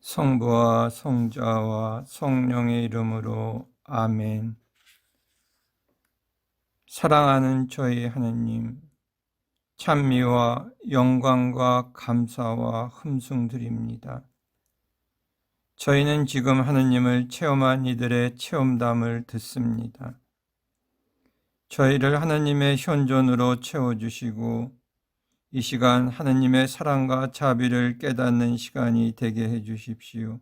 성부와 성자와 성령의 이름으로 아멘. 사랑하는 저희 하나님, 찬미와 영광과 감사와 흠숭드립니다. 저희는 지금 하느님을 체험한 이들의 체험담을 듣습니다. 저희를 하나님의 현존으로 채워주시고 이 시간 하느님의 사랑과 자비를 깨닫는 시간이 되게 해주십시오.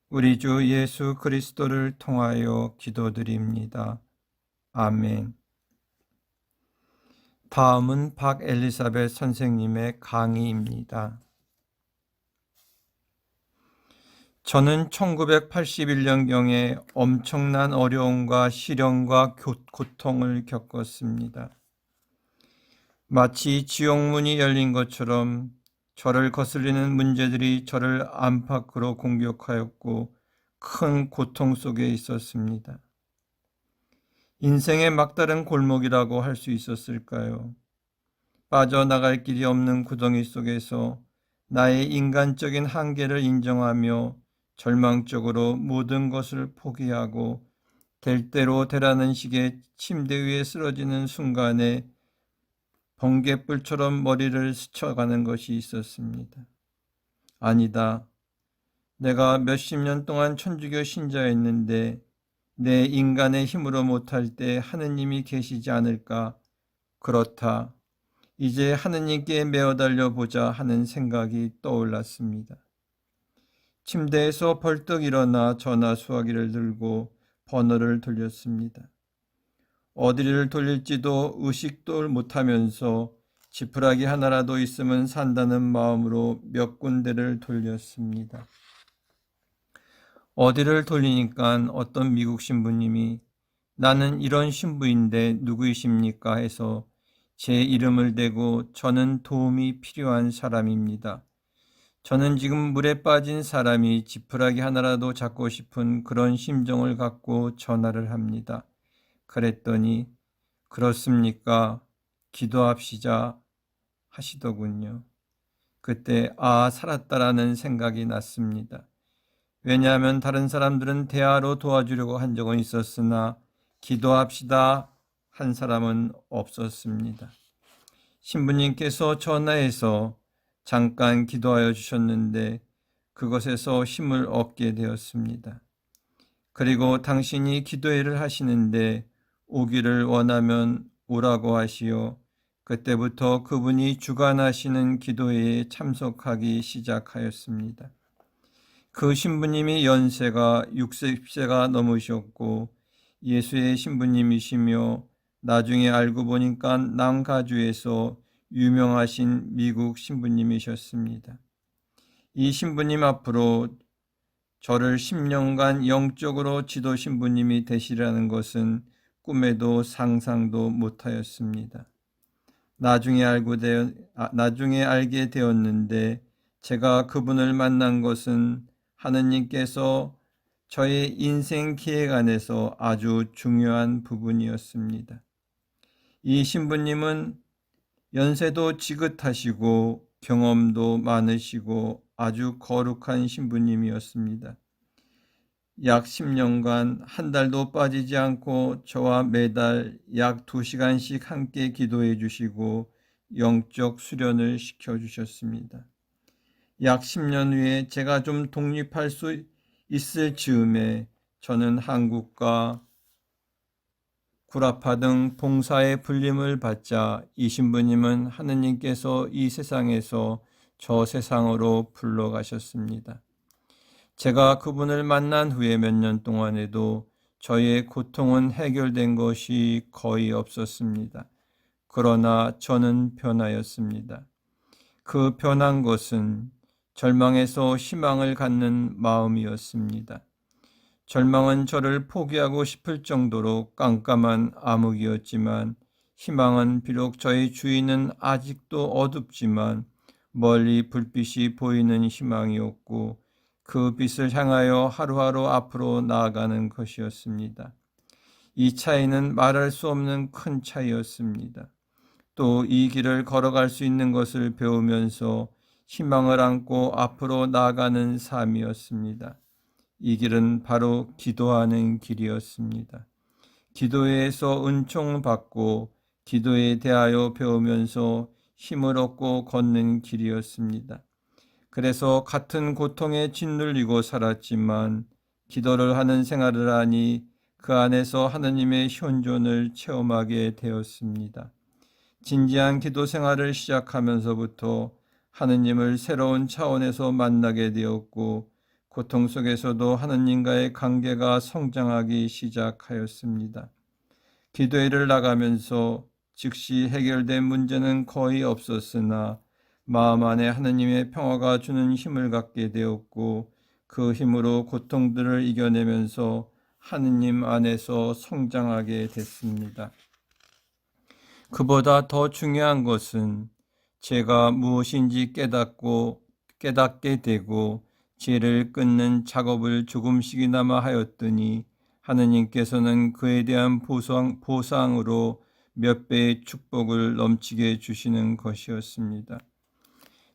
우리 주 예수 그리스도를 통하여 기도드립니다. 아멘. 다음은 박엘리사벳 선생님의 강의입니다. 저는 1981년경에 엄청난 어려움과 시련과 고통을 겪었습니다. 마치 지옥문이 열린 것처럼 저를 거슬리는 문제들이 저를 안팎으로 공격하였고 큰 고통 속에 있었습니다. 인생의 막다른 골목이라고 할 수 있었을까요? 빠져나갈 길이 없는 구덩이 속에서 나의 인간적인 한계를 인정하며 절망적으로 모든 것을 포기하고 될 대로 되라는 식의 침대 위에 쓰러지는 순간에 번갯불처럼 머리를 스쳐가는 것이 있었습니다. 아니다. 내가 몇십 년 동안 천주교 신자였는데 내 인간의 힘으로 못할 때 하느님이 계시지 않을까? 그렇다. 이제 하느님께 메어 달려보자 하는 생각이 떠올랐습니다. 침대에서 벌떡 일어나 전화 수화기를 들고 번호를 돌렸습니다. 어디를 돌릴지도 의식도 못하면서 지푸라기 하나라도 있으면 산다는 마음으로 몇 군데를 돌렸습니다. 어디를 돌리니까 어떤 미국 신부님이 나는 이런 신부인데 누구이십니까 해서 제 이름을 대고 저는 도움이 필요한 사람입니다. 저는 지금 물에 빠진 사람이 지푸라기 하나라도 잡고 싶은 그런 심정을 갖고 전화를 합니다. 그랬더니 그렇습니까? 기도합시자 하시더군요. 그때 살았다라는 생각이 났습니다. 왜냐하면 다른 사람들은 대화로 도와주려고 한 적은 있었으나 기도합시다 한 사람은 없었습니다. 신부님께서 전화해서 잠깐 기도하여 주셨는데 그것에서 힘을 얻게 되었습니다. 그리고 당신이 기도회를 하시는데 오기를 원하면 오라고 하시어 그때부터 그분이 주관하시는 기도회에 참석하기 시작하였습니다. 그 신부님이 연세가 60세가 넘으셨고 예수의 신부님이시며 나중에 알고 보니까 남가주에서 유명하신 미국 신부님이셨습니다. 이 신부님 앞으로 저를 10년간 영적으로 지도 신부님이 되시라는 것은 꿈에도 상상도 못하였습니다. 나중에 알게 되었는데 제가 그분을 만난 것은 하느님께서 저의 인생 계획 안에서 아주 중요한 부분이었습니다. 이 신부님은 연세도 지긋하시고 경험도 많으시고 아주 거룩한 신부님이었습니다. 약 10년간 한 달도 빠지지 않고 저와 매달 약 2시간씩 함께 기도해 주시고 영적 수련을 시켜주셨습니다. 약 10년 후에 제가 좀 독립할 수 있을 즈음에 저는 한국과 구라파 등 봉사의 불림을 받자 이 신부님은 하느님께서 이 세상에서 저 세상으로 불러가셨습니다. 제가 그분을 만난 후에 몇 년 동안에도 저의 고통은 해결된 것이 거의 없었습니다. 그러나 저는 변하였습니다. 그 변한 것은 절망에서 희망을 갖는 마음이었습니다. 절망은 저를 포기하고 싶을 정도로 깜깜한 암흑이었지만 희망은 비록 저의 주위는 아직도 어둡지만 멀리 불빛이 보이는 희망이었고 그 빛을 향하여 하루하루 앞으로 나아가는 것이었습니다. 이 차이는 말할 수 없는 큰 차이였습니다. 또 이 길을 걸어갈 수 있는 것을 배우면서 희망을 안고 앞으로 나아가는 삶이었습니다. 이 길은 바로 기도하는 길이었습니다. 기도에서 은총 받고 기도에 대하여 배우면서 힘을 얻고 걷는 길이었습니다. 그래서 같은 고통에 짓눌리고 살았지만 기도를 하는 생활을 하니 그 안에서 하느님의 현존을 체험하게 되었습니다. 진지한 기도 생활을 시작하면서부터 하느님을 새로운 차원에서 만나게 되었고 고통 속에서도 하느님과의 관계가 성장하기 시작하였습니다. 기도회를 나가면서 즉시 해결된 문제는 거의 없었으나 마음 안에 하느님의 평화가 주는 힘을 갖게 되었고 그 힘으로 고통들을 이겨내면서 하느님 안에서 성장하게 됐습니다. 그보다 더 중요한 것은 제가 무엇인지 깨닫게 되고 죄를 끊는 작업을 조금씩이나마 하였더니 하느님께서는 그에 대한 보상으로 몇 배의 축복을 넘치게 주시는 것이었습니다.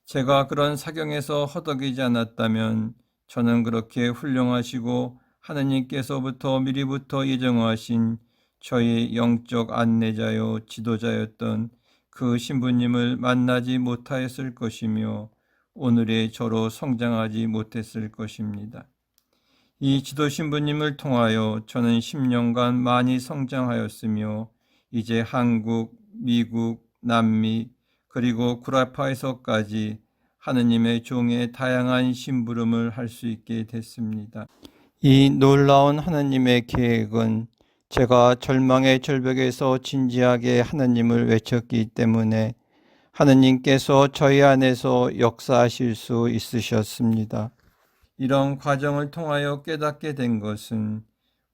제가 그런 사경에서 허덕이지 않았다면 저는 그렇게 훌륭하시고 하느님께서부터 미리부터 예정하신 저의 영적 안내자요 지도자였던 그 신부님을 만나지 못하였을 것이며 오늘의 저로 성장하지 못했을 것입니다. 이 지도 신부님을 통하여 저는 10년간 많이 성장하였으며 이제 한국, 미국, 남미 그리고 구라파에서까지 하느님의 종의 다양한 심부름을 할 수 있게 됐습니다. 이 놀라운 하느님의 계획은 제가 절망의 절벽에서 진지하게 하느님을 외쳤기 때문에 하느님께서 저희 안에서 역사하실 수 있으셨습니다. 이런 과정을 통하여 깨닫게 된 것은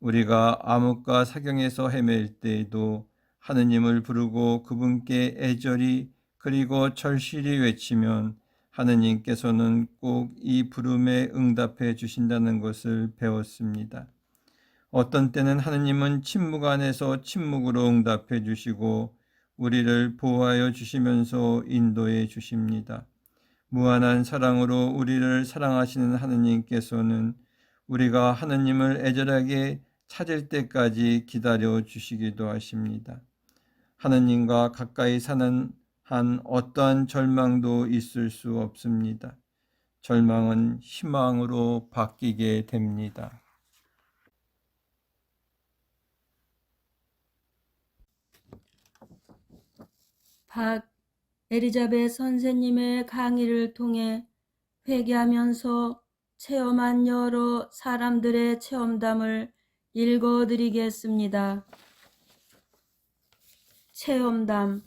우리가 암흑과 사경에서 헤맬 때에도 하느님을 부르고 그분께 애절히 그리고 절실히 외치면 하느님께서는 꼭 이 부름에 응답해 주신다는 것을 배웠습니다. 어떤 때는 하느님은 침묵 안에서 침묵으로 응답해 주시고 우리를 보호하여 주시면서 인도해 주십니다. 무한한 사랑으로 우리를 사랑하시는 하느님께서는 우리가 하느님을 애절하게 찾을 때까지 기다려 주시기도 하십니다. 하느님과 가까이 사는 한 어떠한 절망도 있을 수 없습니다. 절망은 희망으로 바뀌게 됩니다. 박 에리자벳 선생님의 강의를 통해 회개하면서 체험한 여러 사람들의 체험담을 읽어드리겠습니다. 체험담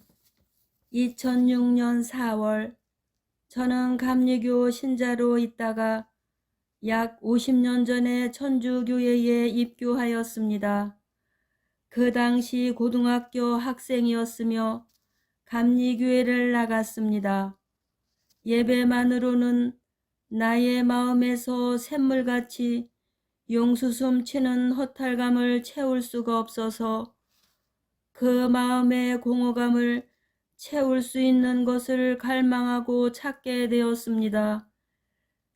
2006년 4월 저는 감리교 신자로 있다가 약 50년 전에 천주교회에 입교하였습니다. 그 당시 고등학교 학생이었으며 감리교회를 나갔습니다. 예배만으로는 나의 마음에서 샘물같이 용수숨 치는 허탈감을 채울 수가 없어서 그 마음의 공허감을 채울 수 있는 것을 갈망하고 찾게 되었습니다.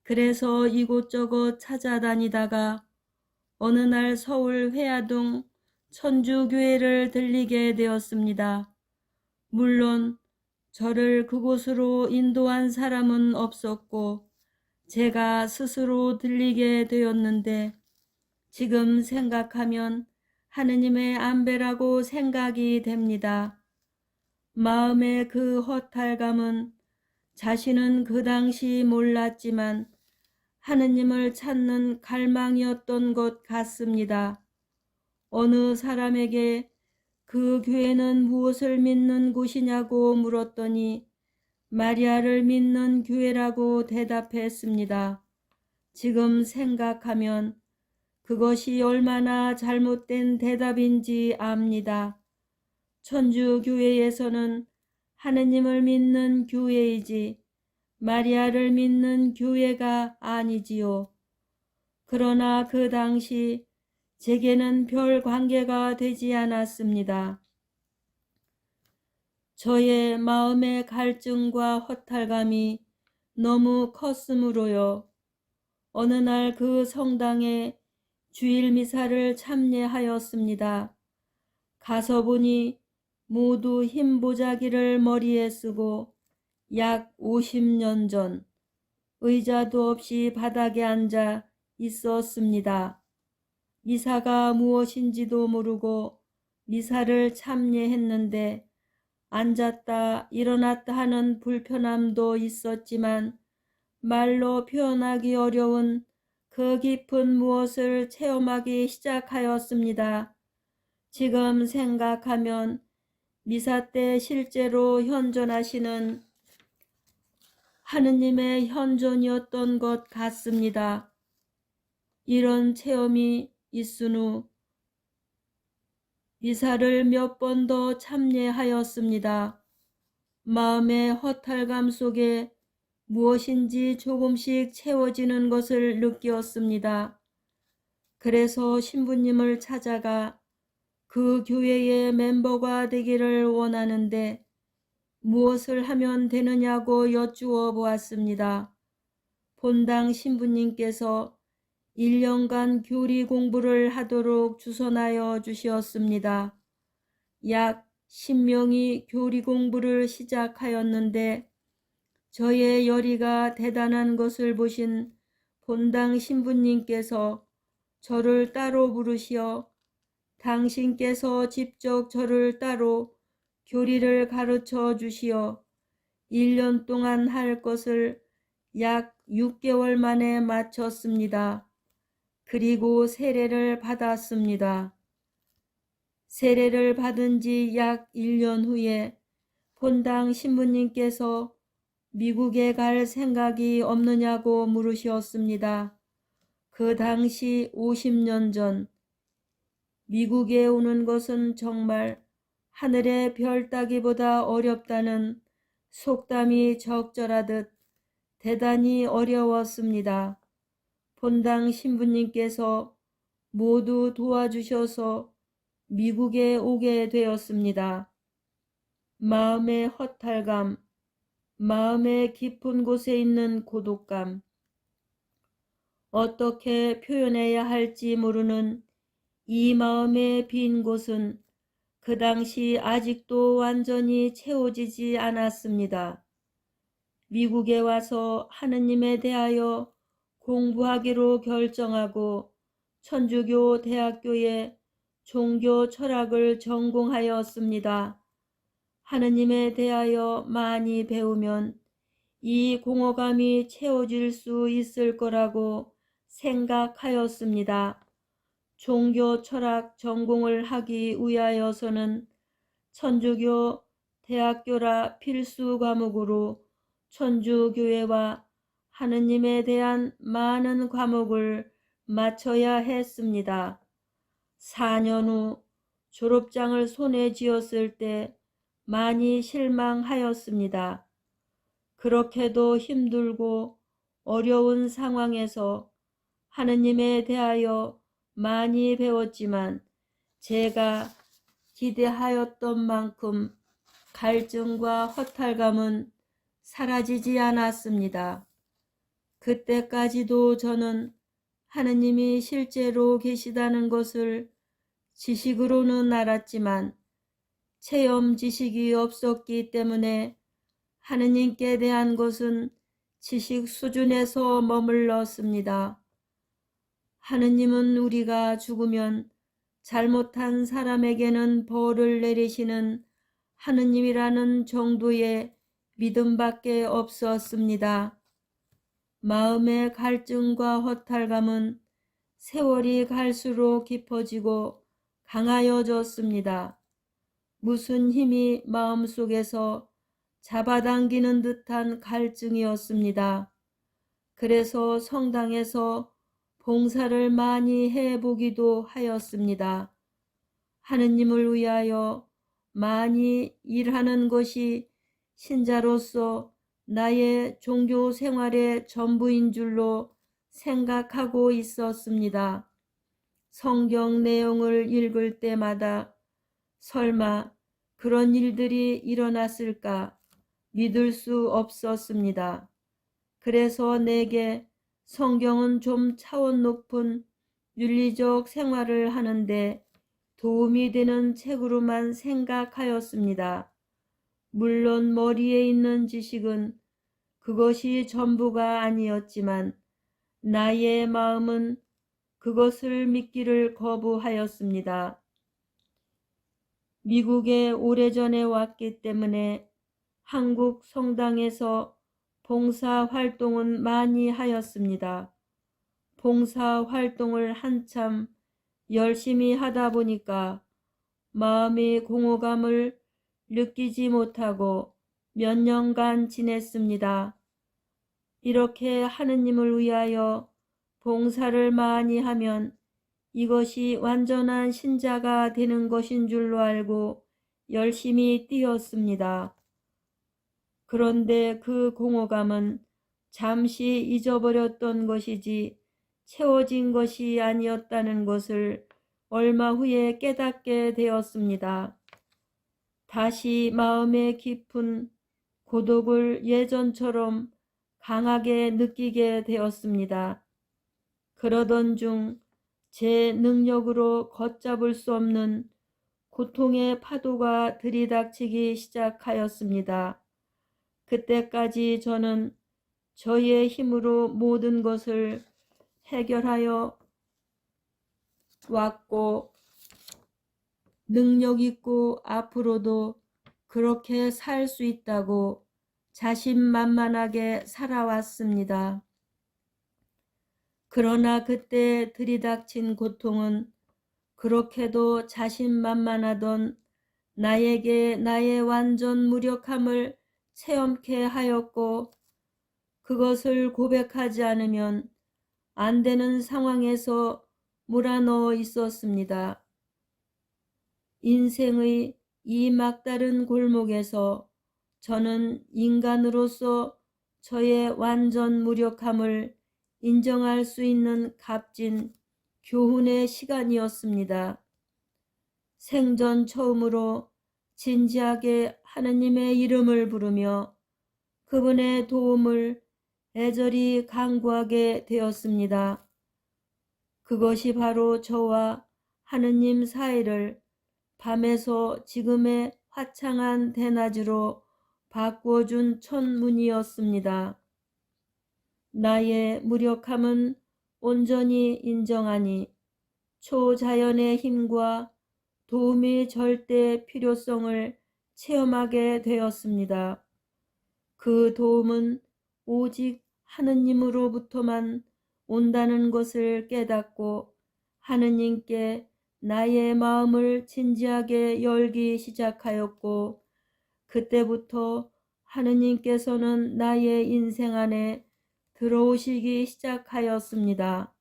그래서 이곳저곳 찾아다니다가 어느 날 서울 회화동 천주교회를 들리게 되었습니다. 물론 저를 그곳으로 인도한 사람은 없었고 제가 스스로 들리게 되었는데 지금 생각하면 하느님의 안배라고 생각이 됩니다. 마음의 그 허탈감은 자신은 그 당시 몰랐지만 하느님을 찾는 갈망이었던 것 같습니다. 어느 사람에게 그 교회는 무엇을 믿는 곳이냐고 물었더니 마리아를 믿는 교회라고 대답했습니다. 지금 생각하면 그것이 얼마나 잘못된 대답인지 압니다. 천주교회에서는 하느님을 믿는 교회이지 마리아를 믿는 교회가 아니지요. 그러나 그 당시 제게는 별 관계가 되지 않았습니다. 저의 마음의 갈증과 허탈감이 너무 컸으므로요. 어느 날 그 성당에 주일 미사를 참례하였습니다. 가서 보니 모두 흰 보자기를 머리에 쓰고 약 50년 전 의자도 없이 바닥에 앉아 있었습니다. 미사가 무엇인지도 모르고 미사를 참례했는데 앉았다 일어났다 하는 불편함도 있었지만 말로 표현하기 어려운 그 깊은 무엇을 체험하기 시작하였습니다. 지금 생각하면 미사 때 실제로 현존하시는 하느님의 현존이었던 것 같습니다. 이런 체험이 있은 후 미사를 몇 번 더 참례하였습니다. 마음의 허탈감 속에 무엇인지 조금씩 채워지는 것을 느꼈습니다. 그래서 신부님을 찾아가 그 교회의 멤버가 되기를 원하는데 무엇을 하면 되느냐고 여쭈어 보았습니다. 본당 신부님께서 1년간 교리 공부를 하도록 주선하여 주셨습니다. 약 10명이 교리 공부를 시작하였는데 저의 열의가 대단한 것을 보신 본당 신부님께서 저를 따로 부르시어 당신께서 직접 저를 따로 교리를 가르쳐 주시어 1년 동안 할 것을 약 6개월 만에 마쳤습니다. 그리고 세례를 받았습니다. 세례를 받은 지 약 1년 후에 본당 신부님께서 미국에 갈 생각이 없느냐고 물으셨습니다. 그 당시 50년 전 미국에 오는 것은 정말 하늘의 별 따기보다 어렵다는 속담이 적절하듯 대단히 어려웠습니다. 본당 신부님께서 모두 도와주셔서 미국에 오게 되었습니다. 마음의 허탈감, 마음의 깊은 곳에 있는 고독감, 어떻게 표현해야 할지 모르는 이 마음의 빈 곳은 그 당시 아직도 완전히 채워지지 않았습니다. 미국에 와서 하느님에 대하여 공부하기로 결정하고 천주교 대학교에 종교 철학을 전공하였습니다. 하느님에 대하여 많이 배우면 이 공허감이 채워질 수 있을 거라고 생각하였습니다. 종교 철학 전공을 하기 위하여서는 천주교 대학교라 필수 과목으로 천주교회와 하느님에 대한 많은 과목을 마쳐야 했습니다. 4년 후 졸업장을 손에 쥐었을 때 많이 실망하였습니다. 그렇게도 힘들고 어려운 상황에서 하느님에 대하여 많이 배웠지만 제가 기대하였던 만큼 갈증과 허탈감은 사라지지 않았습니다. 그때까지도 저는 하느님이 실제로 계시다는 것을 지식으로는 알았지만 체험 지식이 없었기 때문에 하느님께 대한 것은 지식 수준에서 머물렀습니다. 하느님은 우리가 죽으면 잘못한 사람에게는 벌을 내리시는 하느님이라는 정도의 믿음밖에 없었습니다. 마음의 갈증과 허탈감은 세월이 갈수록 깊어지고 강하여졌습니다. 무슨 힘이 마음속에서 잡아당기는 듯한 갈증이었습니다. 그래서 성당에서 봉사를 많이 해보기도 하였습니다. 하느님을 위하여 많이 일하는 것이 신자로서 나의 종교 생활의 전부인 줄로 생각하고 있었습니다. 성경 내용을 읽을 때마다 설마 그런 일들이 일어났을까 믿을 수 없었습니다. 그래서 내게 성경은 좀 차원 높은 윤리적 생활을 하는데 도움이 되는 책으로만 생각하였습니다. 물론 머리에 있는 지식은 그것이 전부가 아니었지만 나의 마음은 그것을 믿기를 거부하였습니다. 미국에 오래전에 왔기 때문에 한국 성당에서 봉사 활동은 많이 하였습니다. 봉사 활동을 한참 열심히 하다 보니까 마음의 공허감을 느끼지 못하고 몇 년간 지냈습니다. 이렇게 하느님을 위하여 봉사를 많이 하면 이것이 완전한 신자가 되는 것인 줄로 알고 열심히 뛰었습니다. 그런데 그 공허감은 잠시 잊어버렸던 것이지 채워진 것이 아니었다는 것을 얼마 후에 깨닫게 되었습니다. 다시 마음의 깊은 고독을 예전처럼 강하게 느끼게 되었습니다. 그러던 중 제 능력으로 걷잡을 수 없는 고통의 파도가 들이닥치기 시작하였습니다. 그때까지 저는 저의 힘으로 모든 것을 해결하여 왔고 능력 있고 앞으로도 그렇게 살 수 있다고 자신만만하게 살아왔습니다. 그러나 그때 들이닥친 고통은 그렇게도 자신만만하던 나에게 나의 완전 무력함을 체험케 하였고 그것을 고백하지 않으면 안 되는 상황에서 몰아넣어 있었습니다. 인생의 이 막다른 골목에서 저는 인간으로서 저의 완전 무력함을 인정할 수 있는 값진 교훈의 시간이었습니다. 생전 처음으로 진지하게 하느님의 이름을 부르며 그분의 도움을 애절히 간구하게 되었습니다. 그것이 바로 저와 하느님 사이를 밤에서 지금의 화창한 대낮으로 바꾸어준 천문이었습니다. 나의 무력함은 온전히 인정하니 초자연의 힘과 도움의 절대 필요성을 체험하게 되었습니다. 그 도움은 오직 하느님으로부터만 온다는 것을 깨닫고 하느님께 나의 마음을 진지하게 열기 시작하였고 그때부터 하느님께서는 나의 인생 안에 들어오시기 시작하였습니다.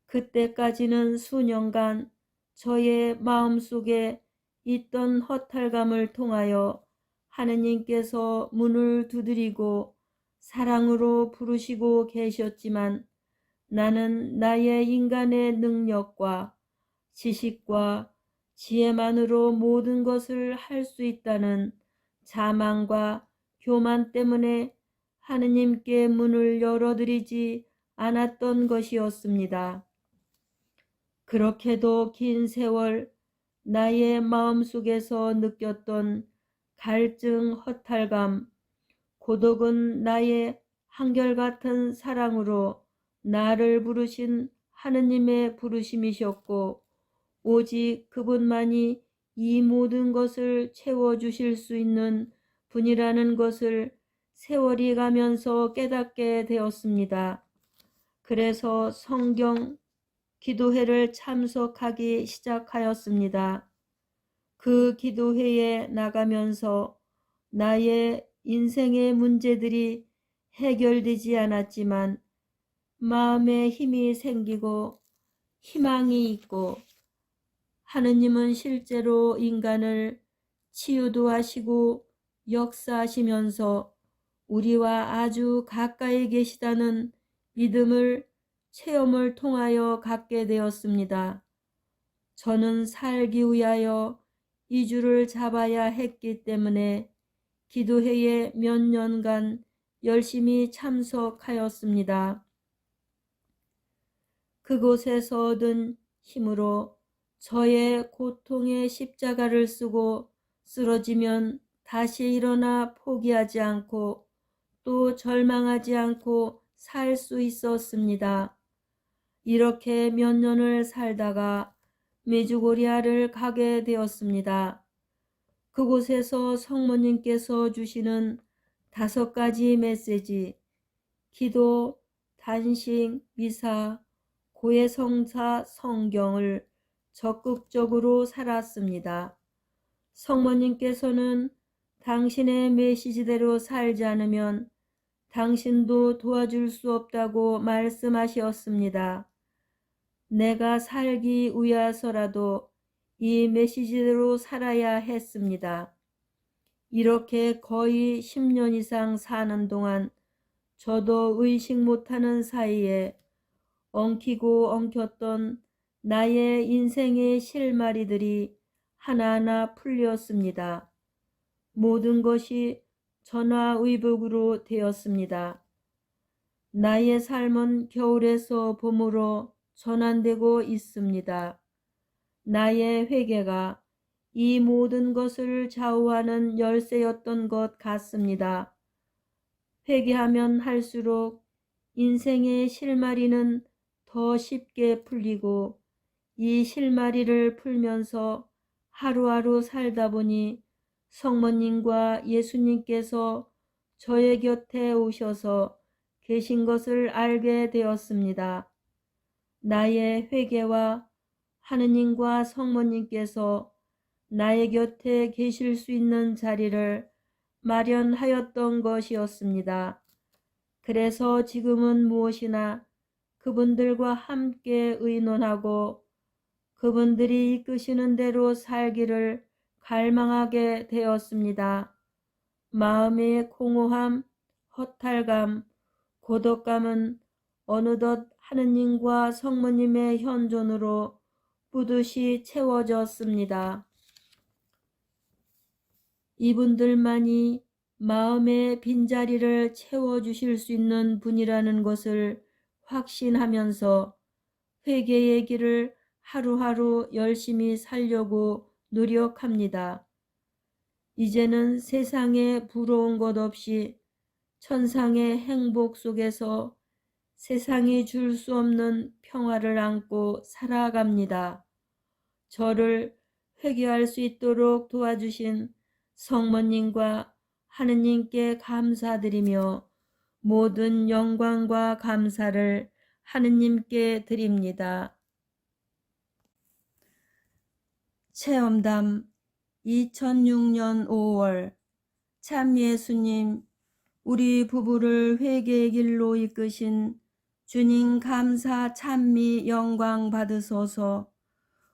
그때까지는 수년간 저의 마음속에 있던 허탈감을 통하여 하느님께서 문을 두드리고 사랑으로 부르시고 계셨지만 나는 나의 인간의 능력과 지식과 지혜만으로 모든 것을 할 수 있다는 자만과 교만 때문에 하느님께 문을 열어드리지 않았던 것이었습니다. 그렇게도 긴 세월 나의 마음속에서 느꼈던 갈증, 허탈감, 고독은 나의 한결같은 사랑으로 나를 부르신 하느님의 부르심이셨고 오직 그분만이 이 모든 것을 채워주실 수 있는 분이라는 것을 세월이 가면서 깨닫게 되었습니다. 그래서 성경 기도회를 참석하기 시작하였습니다. 그 기도회에 나가면서 나의 인생의 문제들이 해결되지 않았지만 마음에 힘이 생기고 희망이 있고 하느님은 실제로 인간을 치유도 하시고 역사하시면서 우리와 아주 가까이 계시다는 믿음을 체험을 통하여 갖게 되었습니다. 저는 살기 위하여 이주를 잡아야 했기 때문에 기도회에 몇 년간 열심히 참석하였습니다. 그곳에서 얻은 힘으로 저의 고통의 십자가를 쓰고 쓰러지면 다시 일어나 포기하지 않고 또 절망하지 않고 살 수 있었습니다. 이렇게 몇 년을 살다가 메주고리아를 가게 되었습니다. 그곳에서 성모님께서 주시는 5가지 메시지, 기도, 단식, 미사, 고해성사, 성경을 적극적으로 살았습니다. 성모님께서는 당신의 메시지대로 살지 않으면 당신도 도와줄 수 없다고 말씀하셨습니다. 내가 살기 위해서라도 이 메시지대로 살아야 했습니다. 이렇게 거의 10년 이상 사는 동안 저도 의식 못하는 사이에 엉키고 엉켰던 나의 인생의 실마리들이 하나하나 풀렸습니다. 모든 것이 전화위복으로 되었습니다. 나의 삶은 겨울에서 봄으로 전환되고 있습니다. 나의 회개가 이 모든 것을 좌우하는 열쇠였던 것 같습니다. 회개하면 할수록 인생의 실마리는 더 쉽게 풀리고 이 실마리를 풀면서 하루하루 살다 보니 성모님과 예수님께서 저의 곁에 오셔서 계신 것을 알게 되었습니다. 나의 회개와 하느님과 성모님께서 나의 곁에 계실 수 있는 자리를 마련하였던 것이었습니다. 그래서 지금은 무엇이나 그분들과 함께 의논하고 그분들이 이끄시는 대로 살기를 갈망하게 되었습니다. 마음의 공허함, 허탈감, 고독감은 어느덧 하느님과 성모님의 현존으로 뿌듯이 채워졌습니다. 이분들만이 마음의 빈자리를 채워주실 수 있는 분이라는 것을 확신하면서 회개의 길을 하루하루 열심히 살려고 노력합니다. 이제는 세상에 부러운 것 없이 천상의 행복 속에서 세상이 줄 수 없는 평화를 안고 살아갑니다. 저를 회개할 수 있도록 도와주신 성모님과 하느님께 감사드리며 모든 영광과 감사를 하느님께 드립니다. 체험담 2006년 5월 참 예수님, 우리 부부를 회개의 길로 이끄신 주님 감사 찬미 영광 받으소서.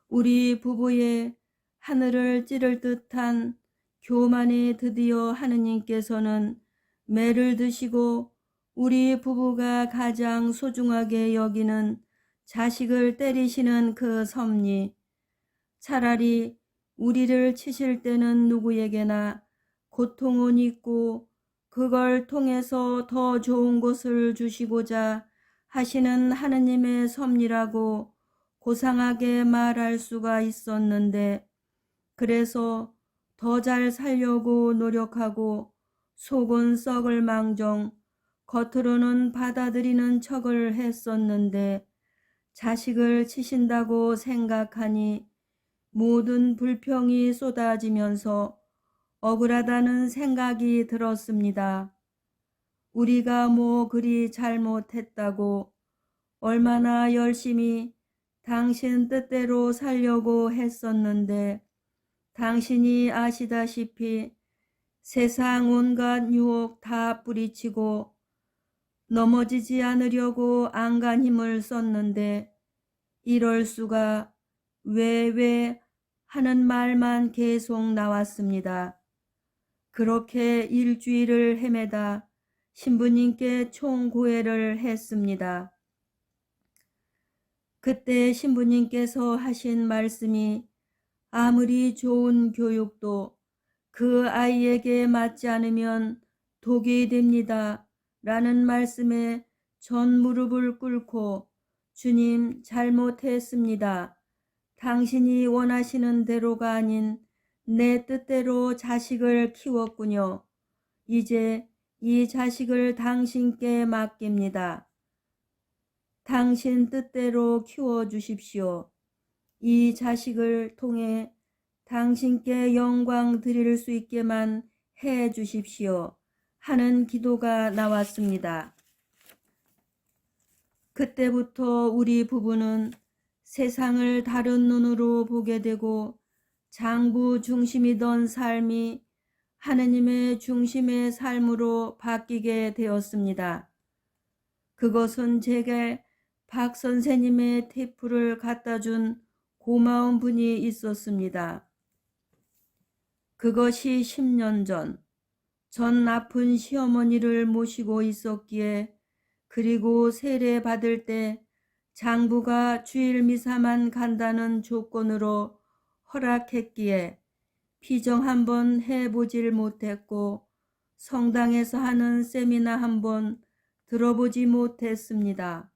우리 부부의 하늘을 찌를 듯한 교만에 드디어 하느님께서는 매를 드시고 우리 부부가 가장 소중하게 여기는 자식을 때리시는 그 섭리. 차라리 우리를 치실 때는 누구에게나 고통은 있고 그걸 통해서 더 좋은 것을 주시고자 하시는 하느님의 섭리라고 고상하게 말할 수가 있었는데, 그래서 더 잘 살려고 노력하고 속은 썩을 망정 겉으로는 받아들이는 척을 했었는데, 자식을 치신다고 생각하니 모든 불평이 쏟아지면서 억울하다는 생각이 들었습니다. 우리가 뭐 그리 잘못했다고, 얼마나 열심히 당신 뜻대로 살려고 했었는데, 당신이 아시다시피 세상 온갖 유혹 다 뿌리치고 넘어지지 않으려고 안간 힘을 썼는데, 이럴 수가, 왜 하는 말만 계속 나왔습니다. 그렇게 일주일을 헤매다 신부님께 총고해를 했습니다. 그때 신부님께서 하신 말씀이 아무리 좋은 교육도 그 아이에게 맞지 않으면 독이 됩니다. 라는 말씀에 전 무릎을 꿇고 주님, 잘못했습니다. 당신이 원하시는 대로가 아닌 내 뜻대로 자식을 키웠군요. 이제 이 자식을 당신께 맡깁니다. 당신 뜻대로 키워주십시오. 이 자식을 통해 당신께 영광 드릴 수 있게만 해 주십시오. 하는 기도가 나왔습니다. 그때부터 우리 부부는 세상을 다른 눈으로 보게 되고 장부 중심이던 삶이 하느님의 중심의 삶으로 바뀌게 되었습니다. 그것은 제게 박 선생님의 테이프를 갖다 준 고마운 분이 있었습니다. 그것이 10년 전 아픈 시어머니를 모시고 있었기에 그리고 세례 받을 때 장부가 주일 미사만 간다는 조건으로 허락했기에 피정 한번 해보질 못했고 성당에서 하는 세미나 한번 들어보지 못했습니다.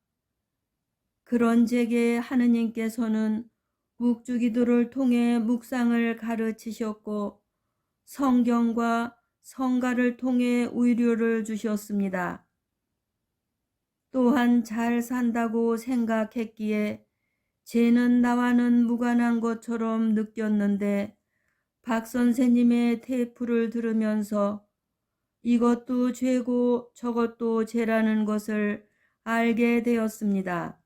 그런 제게 하느님께서는 묵주기도를 통해 묵상을 가르치셨고 성경과 성가를 통해 위로를 주셨습니다. 또한 잘 산다고 생각했기에 죄는 나와는 무관한 것처럼 느꼈는데 박 선생님의 테이프를 들으면서 이것도 죄고 저것도 죄라는 것을 알게 되었습니다.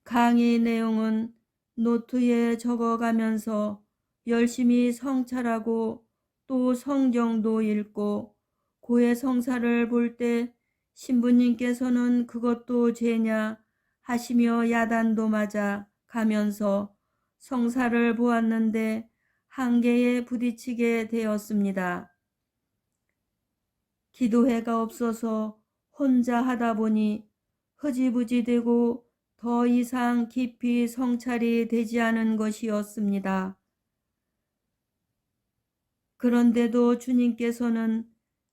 강의 내용은 노트에 적어가면서 열심히 성찰하고 또 성경도 읽고 고해 성사를 볼 때 신부님께서는 그것도 죄냐 하시며 야단도 맞아 가면서 성사를 보았는데 한계에 부딪히게 되었습니다. 기도회가 없어서 혼자 하다 보니 흐지부지 되고 더 이상 깊이 성찰이 되지 않은 것이었습니다. 그런데도 주님께서는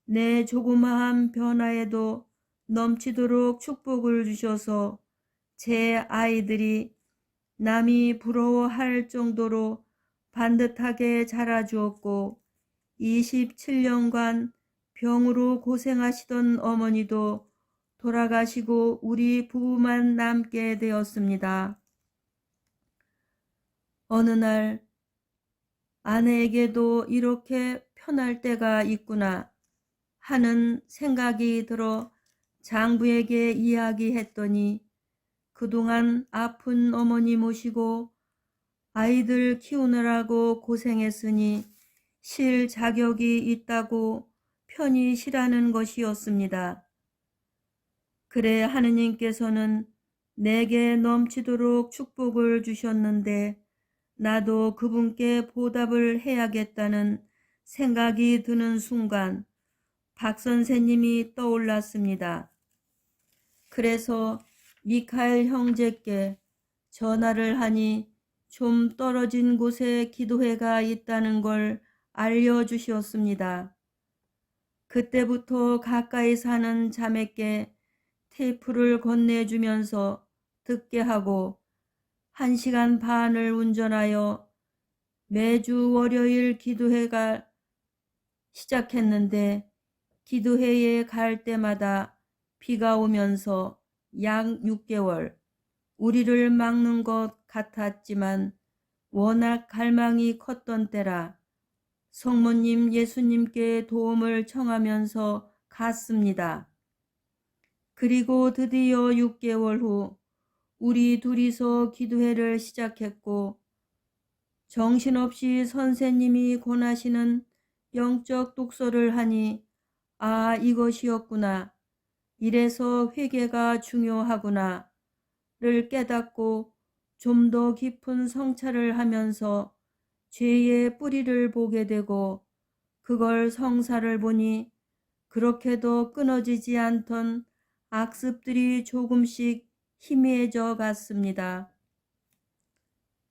내 조그마한 변화에도 넘치도록 축복을 주셔서 제 아이들이 남이 부러워할 정도로 반듯하게 자라주었고 27년간 병으로 고생하시던 어머니도 돌아가시고 우리 부부만 남게 되었습니다. 어느 날 아내에게도 이렇게 편할 때가 있구나 하는 생각이 들어 장부에게 이야기했더니 그동안 아픈 어머니 모시고 아이들 키우느라고 고생했으니 쉴 자격이 있다고 편히 쉬라는 것이었습니다. 그래 하느님께서는 내게 넘치도록 축복을 주셨는데 나도 그분께 보답을 해야겠다는 생각이 드는 순간 박 선생님이 떠올랐습니다. 그래서 미카엘 형제께 전화를 하니 좀 떨어진 곳에 기도회가 있다는 걸 알려주셨습니다. 그때부터 가까이 사는 자매께 테이프를 건네주면서 듣게 하고 1시간 반을 운전하여 매주 월요일 기도회가 시작했는데 기도회에 갈 때마다 비가 오면서 약 6개월 우리를 막는 것 같았지만 워낙 갈망이 컸던 때라 성모님 예수님께 도움을 청하면서 갔습니다. 그리고 드디어 6개월 후 우리 둘이서 기도회를 시작했고 정신없이 선생님이 권하시는 영적 독서를 하니 아 이것이었구나. 이래서 회개가 중요하구나. 를 깨닫고 좀 더 깊은 성찰을 하면서 죄의 뿌리를 보게 되고 그걸 성사를 보니 그렇게도 끊어지지 않던 악습들이 조금씩 희미해져 갔습니다.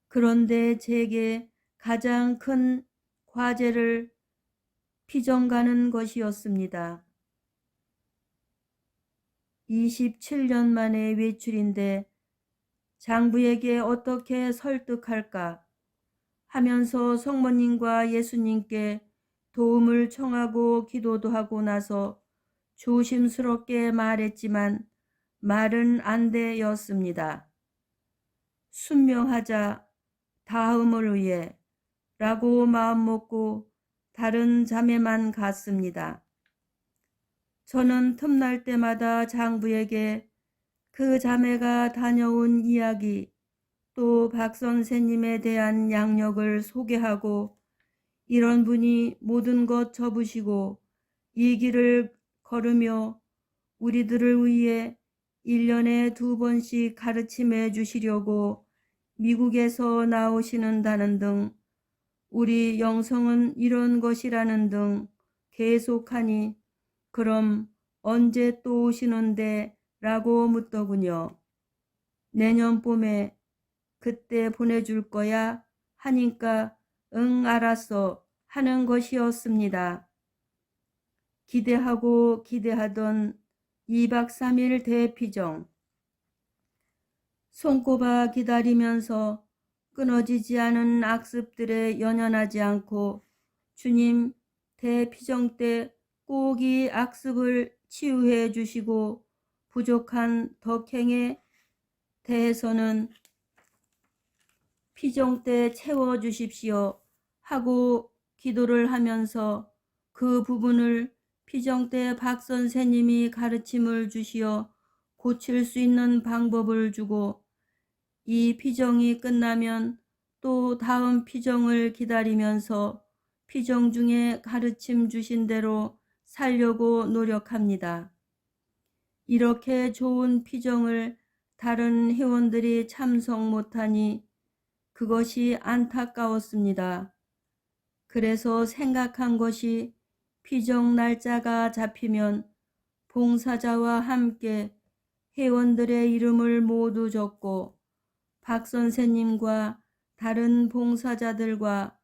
그런데 제게 가장 큰 과제를 피정가는 것이었습니다. 27년 만에 외출인데 장부에게 어떻게 설득할까 하면서 성모님과 예수님께 도움을 청하고 기도도 하고 나서 조심스럽게 말했지만 말은 안 되었습니다. 순명하자 다음을 위해 라고 마음먹고 다른 자매만 갔습니다. 저는 틈날 때마다 장부에게 그 자매가 다녀온 이야기 또 박 선생님에 대한 양력을 소개하고 이런 분이 모든 것 접으시고 이 길을 걸으며 우리들을 위해 1년에 2번씩 가르침해 주시려고 미국에서 나오시는다는 등 우리 영성은 이런 것이라는 등 계속하니 그럼 언제 또 오시는데? 라고 묻더군요. 내년 봄에 그때 보내줄 거야 하니까 응 알았어 하는 것이었습니다. 기대하고 기대하던 2박 3일 대피정. 손꼽아 기다리면서 끊어지지 않은 악습들에 연연하지 않고 주님 대피정 때 꼭 이 악습을 치유해 주시고 부족한 덕행에 대해서는 피정 때 채워 주십시오 하고 기도를 하면서 그 부분을 피정 때 박 선생님이 가르침을 주시어 고칠 수 있는 방법을 주고 이 피정이 끝나면 또 다음 피정을 기다리면서 피정 중에 가르침 주신 대로 살려고 노력합니다. 이렇게 좋은 피정을 다른 회원들이 참석 못하니 그것이 안타까웠습니다. 그래서 생각한 것이 피정 날짜가 잡히면 봉사자와 함께 회원들의 이름을 모두 적고 박 선생님과 다른 봉사자들과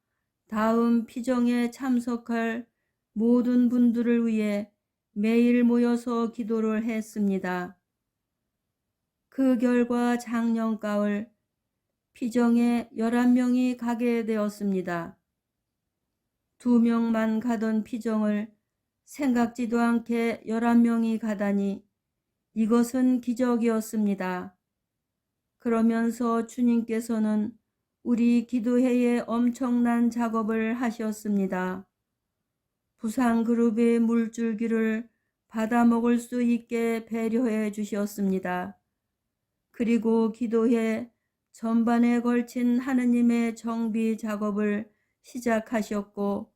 다음 피정에 참석할 모든 분들을 위해 매일 모여서 기도를 했습니다. 그 결과 작년 가을 피정에 11명이 가게 되었습니다. 2명만 가던 피정을 생각지도 않게 11명이 가다니 이것은 기적이었습니다. 그러면서 주님께서는 우리 기도회에 엄청난 작업을 하셨습니다. 부산그룹의 물줄기를 받아먹을 수 있게 배려해 주셨습니다. 그리고 기도회 전반에 걸친 하느님의 정비 작업을 시작하셨고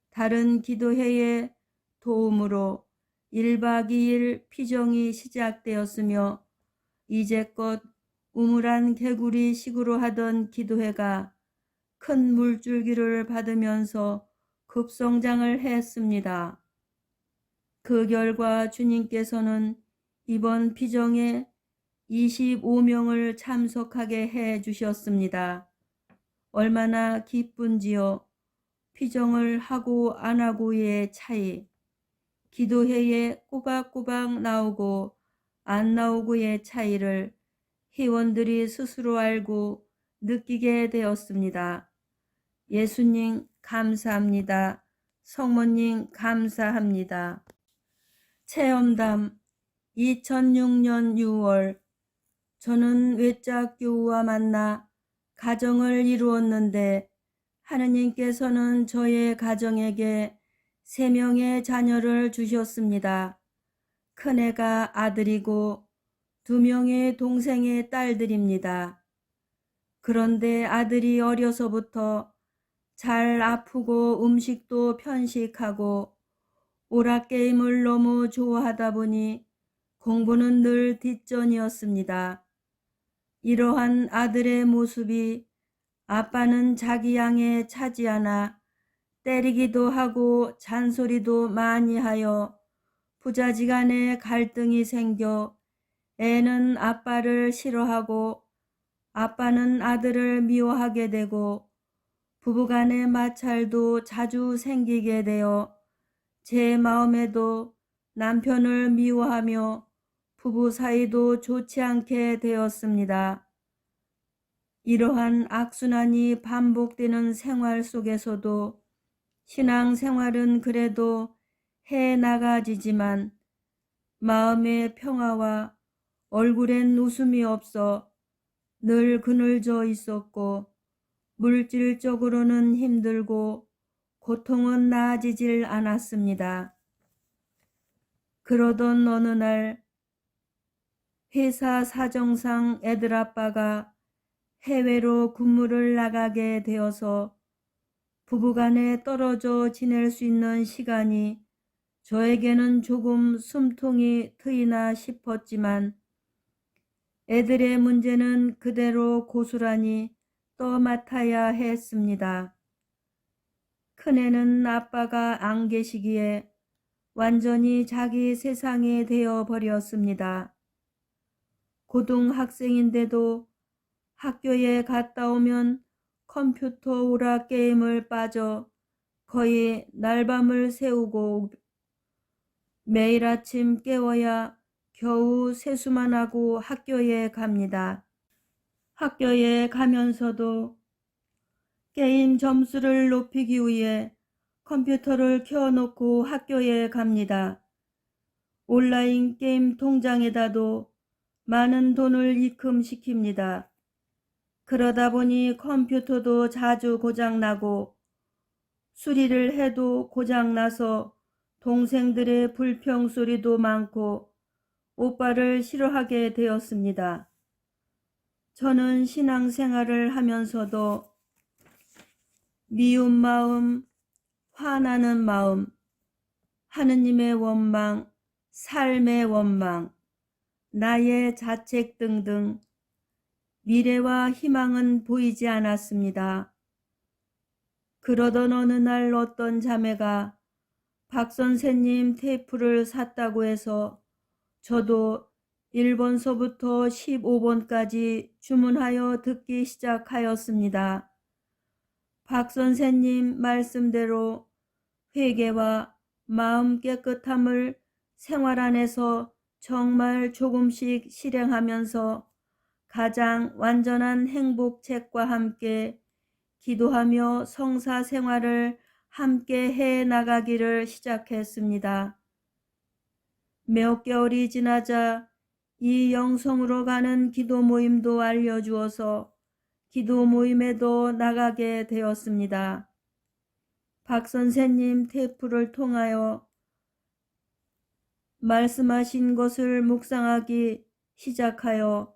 다른 기도회의 도움으로 1박 2일 피정이 시작되었으며 이제껏 우물안 개구리 식으로 하던 기도회가 큰 물줄기를 받으면서 급성장을 했습니다. 그 결과 주님께서는 이번 피정에 25명을 참석하게 해 주셨습니다. 얼마나 기쁜지요. 피정을 하고 안 하고의 차이. 기도회에 꼬박꼬박 나오고 안 나오고의 차이를 회원들이 스스로 알고 느끼게 되었습니다. 예수님 감사합니다. 성모님 감사합니다. 체험담 2006년 6월 저는 외짝 교우와 만나 가정을 이루었는데 하느님께서는 저의 가정에게 3명의 자녀를 주셨습니다. 큰애가 아들이고 2명의 동생의 딸들입니다. 그런데 아들이 어려서부터 잘 아프고 음식도 편식하고 오락게임을 너무 좋아하다 보니 공부는 늘 뒷전이었습니다. 이러한 아들의 모습이 아빠는 자기 양에 차지 않아 때리기도 하고 잔소리도 많이 하여 부자지간에 갈등이 생겨 애는 아빠를 싫어하고 아빠는 아들을 미워하게 되고 부부간의 마찰도 자주 생기게 되어 제 마음에도 남편을 미워하며 부부 사이도 좋지 않게 되었습니다. 이러한 악순환이 반복되는 생활 속에서도 신앙생활은 그래도 해 나가지지만 마음의 평화와 얼굴엔 웃음이 없어 늘 그늘져 있었고 물질적으로는 힘들고 고통은 나아지질 않았습니다. 그러던 어느 날 회사 사정상 애들 아빠가 해외로 근무를 나가게 되어서 부부간에 떨어져 지낼 수 있는 시간이 저에게는 조금 숨통이 트이나 싶었지만 애들의 문제는 그대로 고스란히 떠맡아야 했습니다. 큰애는 아빠가 안 계시기에 완전히 자기 세상이 되어 버렸습니다. 고등학생인데도 학교에 갔다 오면 컴퓨터 오락 게임을 빠져 거의 날밤을 새우고 매일 아침 깨워야 겨우 세수만 하고 학교에 갑니다. 학교에 가면서도 게임 점수를 높이기 위해 컴퓨터를 켜놓고 학교에 갑니다. 온라인 게임 통장에다도 많은 돈을 입금시킵니다. 그러다 보니 컴퓨터도 자주 고장나고 수리를 해도 고장나서 동생들의 불평소리도 많고 오빠를 싫어하게 되었습니다. 저는 신앙생활을 하면서도 미운 마음, 화나는 마음, 하느님의 원망, 삶의 원망, 나의 자책 등등 미래와 희망은 보이지 않았습니다. 그러던 어느 날 어떤 자매가 박 선생님 테이프를 샀다고 해서 저도 1번서부터 15번까지 주문하여 듣기 시작하였습니다. 박 선생님 말씀대로 회개와 마음 깨끗함을 생활 안에서 정말 조금씩 실행하면서 가장 완전한 행복책과 함께 기도하며 성사 생활을 함께 해 나가기를 시작했습니다. 몇 개월이 지나자 이 영성으로 가는 기도 모임도 알려주어서 기도 모임에도 나가게 되었습니다. 박 선생님 테이프를 통하여 말씀하신 것을 묵상하기 시작하여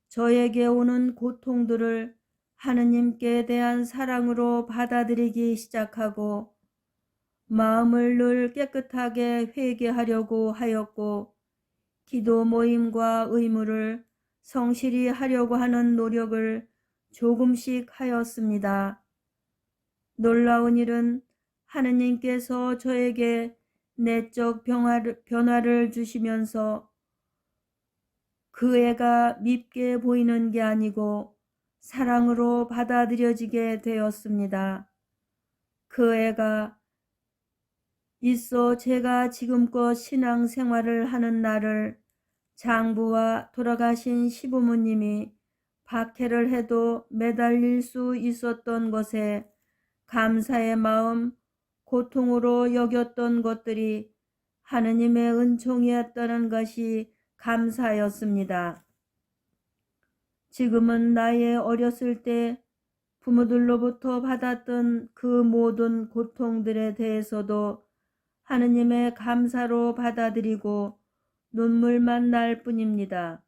저에게 오는 고통들을 하느님께 대한 사랑으로 받아들이기 시작하고 마음을 늘 깨끗하게 회개하려고 하였고 기도 모임과 의무를 성실히 하려고 하는 노력을 조금씩 하였습니다. 놀라운 일은 하느님께서 저에게 내적 변화를 주시면서 그 애가 밉게 보이는 게 아니고 사랑으로 받아들여지게 되었습니다. 그 애가 있어 제가 지금껏 신앙생활을 하는 날을 장부와 돌아가신 시부모님이 박해를 해도 매달릴 수 있었던 것에 감사의 마음, 고통으로 여겼던 것들이 하느님의 은총이었다는 것이 감사였습니다. 지금은 나의 어렸을 때 부모들로부터 받았던 그 모든 고통들에 대해서도 하느님의 감사로 받아들이고 눈물만 날 뿐입니다.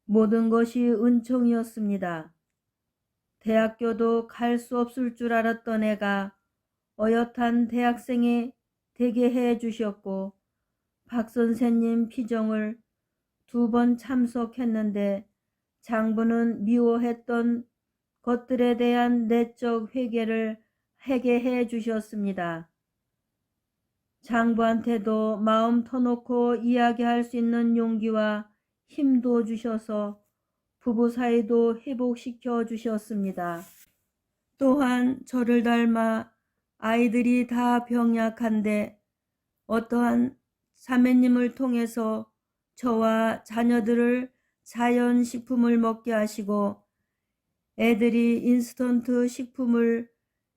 모든 것이 은총이었습니다. 대학교도 갈 수 없을 줄 알았던 애가 어엿한 대학생이 되게 해 주셨고 박 선생님 피정을 2번 참석했는데 장부는 미워했던 것들에 대한 내적 회개를 하게 해 주셨습니다. 장부한테도 마음 터놓고 이야기할 수 있는 용기와 힘도 주셔서 부부 사이도 회복시켜 주셨습니다. 또한 저를 닮아 아이들이 다 병약한데 어떠한 자매님을 통해서 저와 자녀들을 자연식품을 먹게 하시고 애들이 인스턴트 식품을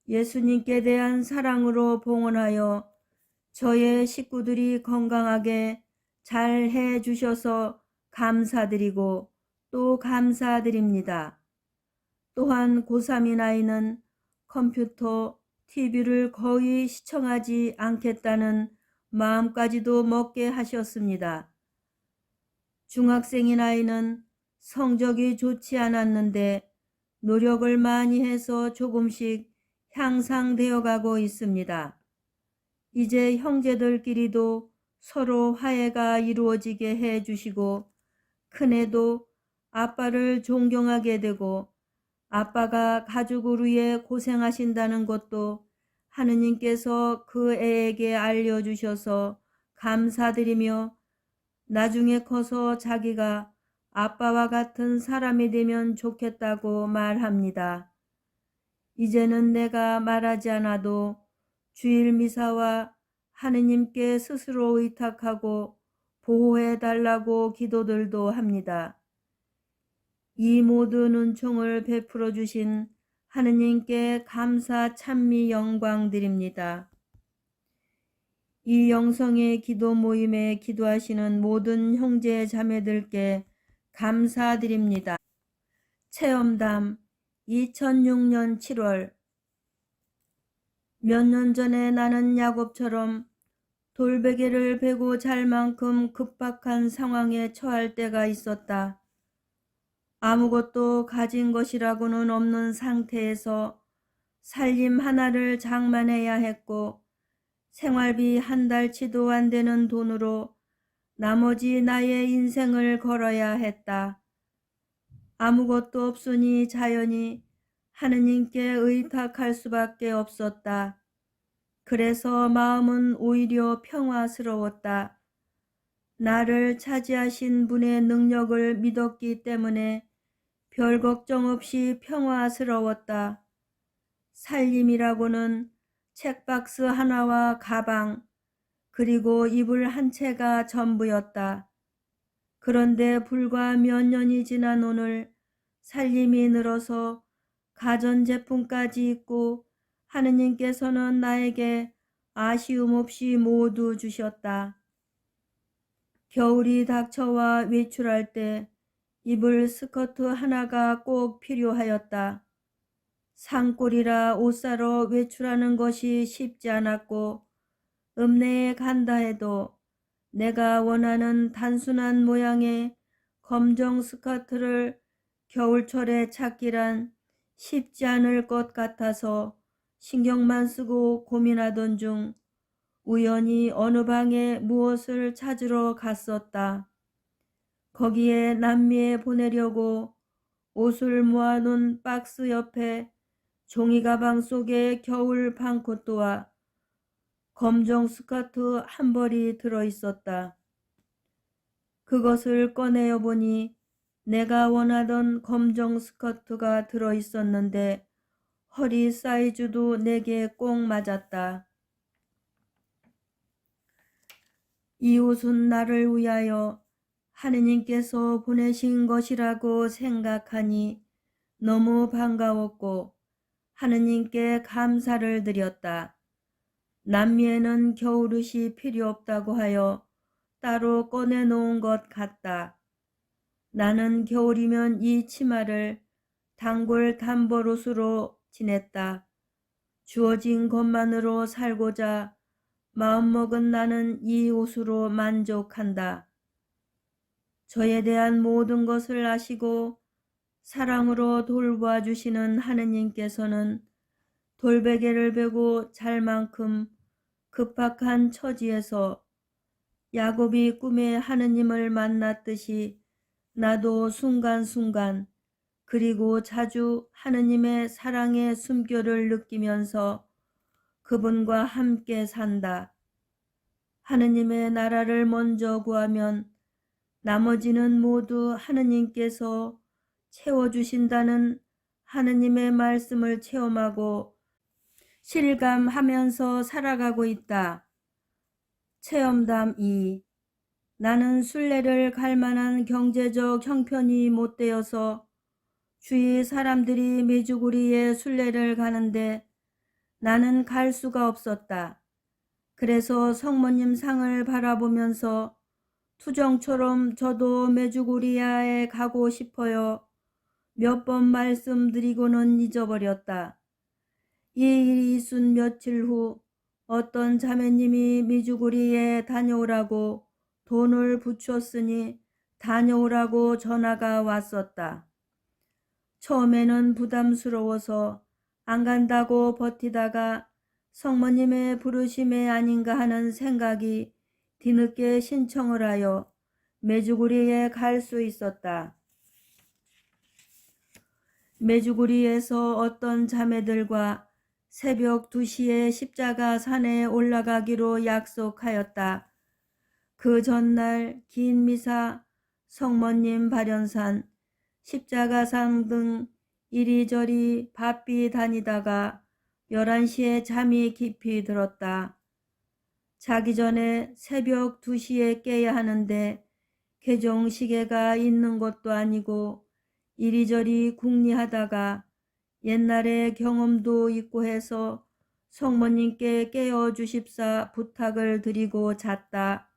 예수님께 대한 사랑으로 봉헌하여 저의 식구들이 건강하게 잘 해주셔서 감사드리고 또 감사드립니다. 또한 고3인 아이는 컴퓨터, TV를 거의 시청하지 않겠다는 마음까지도 먹게 하셨습니다. 중학생인 아이는 성적이 좋지 않았는데 노력을 많이 해서 조금씩 향상되어 가고 있습니다. 이제 형제들끼리도 서로 화해가 이루어지게 해 주시고 큰애도 아빠를 존경하게 되고 아빠가 가족을 위해 고생하신다는 것도 하느님께서 그 애에게 알려주셔서 감사드리며 나중에 커서 자기가 아빠와 같은 사람이 되면 좋겠다고 말합니다. 이제는 내가 말하지 않아도 주일 미사와 하느님께 스스로 의탁하고 보호해 달라고 기도들도 합니다. 이 모든 은총을 베풀어 주신 하느님께 감사 찬미 영광 드립니다. 이 영성의 기도 모임에 기도하시는 모든 형제 자매들께 감사드립니다. 체험담 2006년 7월 몇 년 전에 나는 야곱처럼 돌베개를 베고 잘 만큼 급박한 상황에 처할 때가 있었다. 아무것도 가진 것이라고는 없는 상태에서 살림 하나를 장만해야 했고 생활비 한 달치도 안 되는 돈으로 나머지 나의 인생을 걸어야 했다. 아무것도 없으니 자연히 하느님께 의탁할 수밖에 없었다. 그래서 마음은 오히려 평화스러웠다. 나를 차지하신 분의 능력을 믿었기 때문에 별 걱정 없이 평화스러웠다. 살림이라고는 책박스 하나와 가방, 그리고 이불 한 채가 전부였다. 그런데 불과 몇 년이 지난 오늘 살림이 늘어서 가전제품까지 있고 하느님께서는 나에게 아쉬움 없이 모두 주셨다. 겨울이 닥쳐와 외출할 때 입을 스커트 하나가 꼭 필요하였다. 산골이라 옷 사러 외출하는 것이 쉽지 않았고 읍내에 간다 해도 내가 원하는 단순한 모양의 검정 스커트를 겨울철에 찾기란 쉽지 않을 것 같아서 신경만 쓰고 고민하던 중 우연히 어느 방에 무엇을 찾으러 갔었다. 거기에 남미에 보내려고 옷을 모아놓은 박스 옆에 종이 가방 속에 겨울 방코트와 검정 스커트 한 벌이 들어있었다. 그것을 꺼내어 보니 내가 원하던 검정 스커트가 들어있었는데 허리 사이즈도 내게 꼭 맞았다. 이 옷은 나를 위하여 하느님께서 보내신 것이라고 생각하니 너무 반가웠고 하느님께 감사를 드렸다. 남미에는 겨울옷이 필요 없다고 하여 따로 꺼내놓은 것 같다. 나는 겨울이면 이 치마를 단골 단벌옷으로 지냈다. 주어진 것만으로 살고자 마음먹은 나는 이 옷으로 만족한다. 저에 대한 모든 것을 아시고 사랑으로 돌보아 주시는 하느님께서는 돌베개를 베고 잘 만큼 급박한 처지에서 야곱이 꿈에 하느님을 만났듯이 나도 순간순간 그리고 자주 하느님의 사랑의 숨결을 느끼면서 그분과 함께 산다. 하느님의 나라를 먼저 구하면 나머지는 모두 하느님께서 채워주신다는 하느님의 말씀을 체험하고 실감하면서 살아가고 있다. 체험담 2. 나는 순례를 갈 만한 경제적 형편이 못 되어서 주위 사람들이 메주구리에 순례를 가는데 나는 갈 수가 없었다. 그래서 성모님 상을 바라보면서 투정처럼 저도 메주구리야에 가고 싶어요. 몇 번 말씀드리고는 잊어버렸다. 이 일이 있은 며칠 후 어떤 자매님이 메주구리에 다녀오라고 돈을 붙였으니 다녀오라고 전화가 왔었다. 처음에는 부담스러워서 안 간다고 버티다가 성모님의 부르심에 아닌가 하는 생각이 뒤늦게 신청을 하여 메주구리에 갈 수 있었다. 메주구리에서 어떤 자매들과 새벽 2시에 십자가 산에 올라가기로 약속하였다. 그 전날 긴 미사, 성모님 발연산, 십자가상 등 이리저리 바삐 다니다가 11시에 잠이 깊이 들었다. 자기 전에 새벽 2시에 깨야 하는데 개종시계가 있는 것도 아니고 이리저리 궁리하다가 옛날에 경험도 있고 해서 성모님께 깨워주십사 부탁을 드리고 잤다.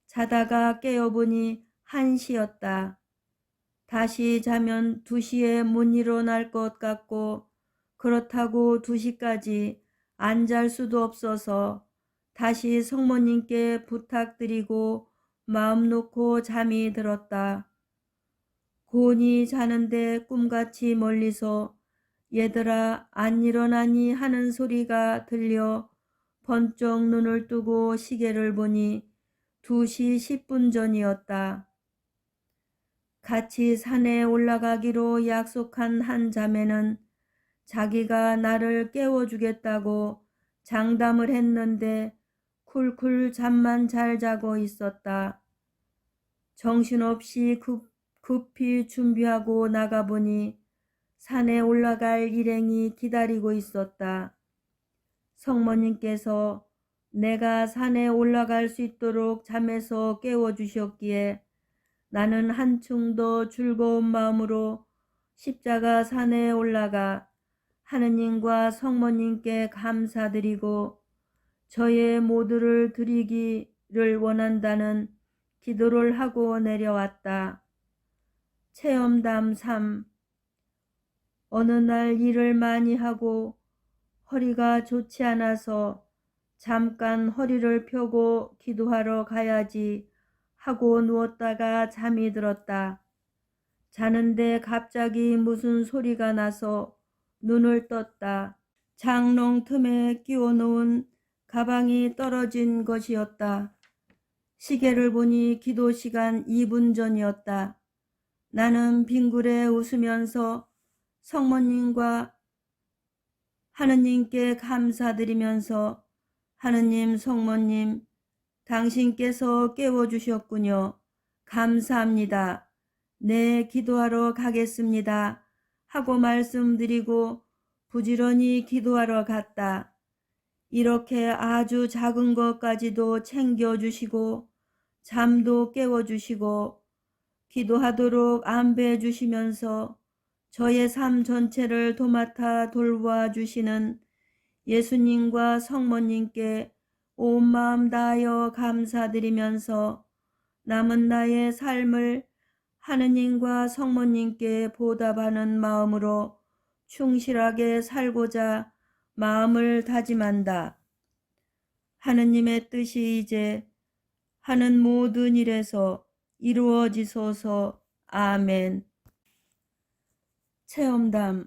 자다가 깨어보니 1시였다. 다시 자면 2시에 못 일어날 것 같고 그렇다고 2시까지 안 잘 수도 없어서 다시 성모님께 부탁드리고 마음 놓고 잠이 들었다. 곤히 자는데 꿈같이 멀리서 얘들아 안 일어나니 하는 소리가 들려 번쩍 눈을 뜨고 시계를 보니 2시 10분 전이었다. 같이 산에 올라가기로 약속한 한 자매는 자기가 나를 깨워주겠다고 장담을 했는데 쿨쿨 잠만 잘 자고 있었다. 정신없이 급히 준비하고 나가보니 산에 올라갈 일행이 기다리고 있었다. 성모님께서 내가 산에 올라갈 수 있도록 잠에서 깨워주셨기에 나는 한층 더 즐거운 마음으로 십자가 산에 올라가 하느님과 성모님께 감사드리고 저의 모두를 드리기를 원한다는 기도를 하고 내려왔다. 체험담 3. 어느 날 일을 많이 하고 허리가 좋지 않아서 잠깐 허리를 펴고 기도하러 가야지 하고 누웠다가 잠이 들었다. 자는데 갑자기 무슨 소리가 나서 눈을 떴다. 장롱 틈에 끼워 놓은 가방이 떨어진 것이었다. 시계를 보니 기도 시간 2분 전이었다. 나는 빙굴에 웃으면서 성모님과 하느님께 감사드리면서 하느님, 성모님, 당신께서 깨워주셨군요. 감사합니다. 네, 기도하러 가겠습니다. 하고 말씀드리고 부지런히 기도하러 갔다. 이렇게 아주 작은 것까지도 챙겨주시고 잠도 깨워주시고 기도하도록 안배해 주시면서 저의 삶 전체를 도맡아 돌보아 주시는 예수님과 성모님께 온 마음 다하여 감사드리면서 남은 나의 삶을 하느님과 성모님께 보답하는 마음으로 충실하게 살고자 마음을 다짐한다. 하느님의 뜻이 이제 하는 모든 일에서 이루어지소서. 아멘. 체험담